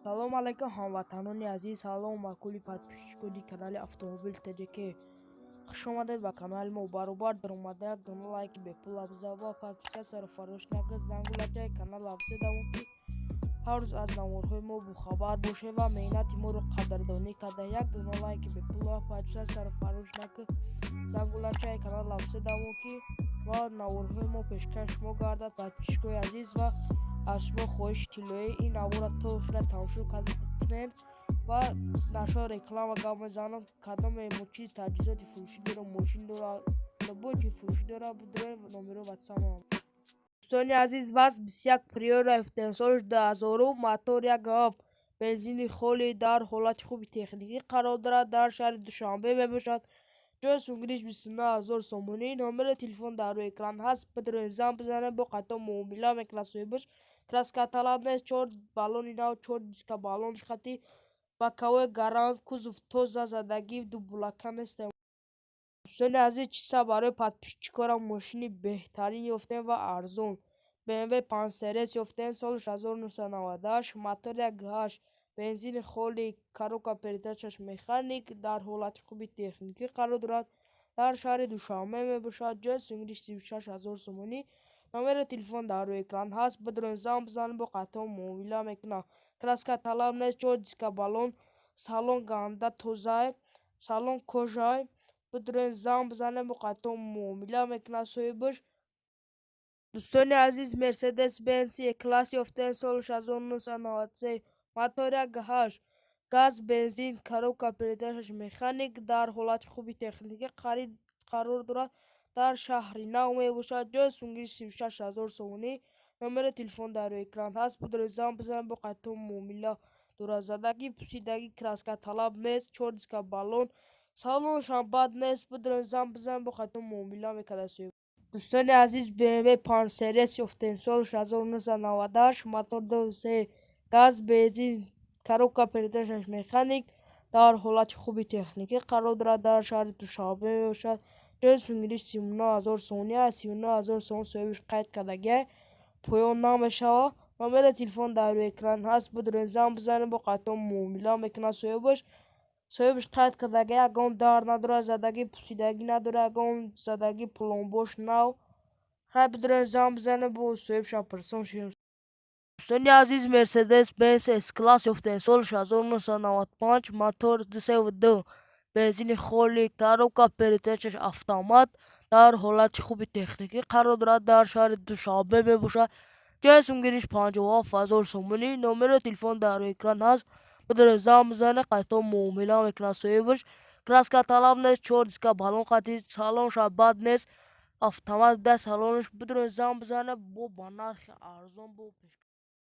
Салом алейкум ҳамватанони азиз, салом ба кулли подписчикони канали Автомобил ТЖК. Хуш омадед ба канали мо. Баробар дар омада як дона лайки бепул афза ва подписатсиро фаромӯш накунед, зангулачаи канал афза давон ки ҳар рӯз аз наворҳои мо бохабар бошед ва меҳнати моро қадрдонӣ карда як дона лайки бепул ва подписатсиро фаромӯш накунед, зангулачаи канал афза давон ки ва наворҳои мо пешкаш шумо гардад. Подписчикои азиз ва аз шумо хоҳиши тиллои ин навора то охира тамошо кунед ва нашо реклама гап мезанам. Кадоме мо чиз таҷҳизоти фурӯшӣ дорам, мошин дорам, бо ки фурӯшӣ дорам, дорем номеро ватсапам. Дӯстони азиз, ВАЗ 21 Priora F10 соли 2000 мотор 1.7 бензини холӣ дар ҳолати хуби техникӣ қарор дорад. Дар шаҳри Душанбе мебошад. ҷои сунгириш 29000 сомонӣ. Номери телефон дар рӯи экран ҳаст. Бидроед занг бизанед, бо қайто муомила мекунад соҳибаш. Краска талаб нест. 4 баллони нав, 4 диска баллонш хати, баковой гарант, кузов тоза, задагӣ дублака нест. дӯстони азиз, чиста барои подписчикорам мошини беҳтарин ёфтем ва арзон. BMW 5 Series ёфтем соли 1998, мотор 1.8 бензини холӣ, коробка передачаш механик, дар ҳолати хуби техникӣ қарор дорад. Дар шаҳри Душанбе мебошад. ҷои сунгириш 36000 сомонӣ. Номери телефон дар рӯи экран ҳаст. Бидроед занг бизанед, бо қайто муомила мекунам. Краска талаб нест. 4 диска баллон, салон ганда тоза, салон кожаи. Бидроед занг бизанед, бо қайто муомила мекунад соҳибаш. дӯстони азиз, Mercedes Benz E-Class ёфтем соли 1993, мотор 1.8 газ бензин, коробка передачаш механик, дар ҳолати хуби техникӣ қарор дорад. дар шаҳри Нав мебошад. ҷои сунгириш 36000 сомонӣ. Номери телефон дар рӯи экран ҳаст. Бидроед занг бизанед, бо қайто муомила дорад. Задагӣ пусидагӣ, краска талаб нест. 4 диска баллон, салоншам бад нест. Бидроед занг бизанед, бо қайто муомила мекунад соҳиб. дӯстони азиз, BMW 5 Series ёфтем соли 1998, мотор 2.3 газ бензин, коробка передачаш механик, дар ҳолати хуби техникӣ қарор дорад. дар шаҳри Душанбе мебошад. ҷои сунгириш 39000 сомонӣ аст. 39000 сомон соҳибаш қайд кардагӣ поён намешавад. Номери телефон дар рӯи экран ҳаст. Бидроед занг бизанед, бо қайто муомила мекунад соҳибаш. соҳибаш қайд кардагӣ ягон дард надорад, задагӣ пусидагӣ надорад, ягон задагӣ пломбош нав. хай бидроед занг бизанед, бо соҳибашам пурсон шавем. дӯстони азиз, Mercedes Benz S-Class ёфтем соли 1995, мотор 2.2 бензини холӣ, коробка передачаш автомат, дар ҳолати хуби техникӣ қарор дорад. дар шаҳри Душанбе мебошад. ҷои сунгириш 57000 сомонӣ. Номери телефон дар рӯи экран ҳаст. бидроед занг бизанед, қайто муомила мекунад соҳибаш. краска талаб нест. 4 диска баллон хати, салоншам бад нест. автомат буда салонаш. Бидроед занг бизанед, бо ба нархи арзон бо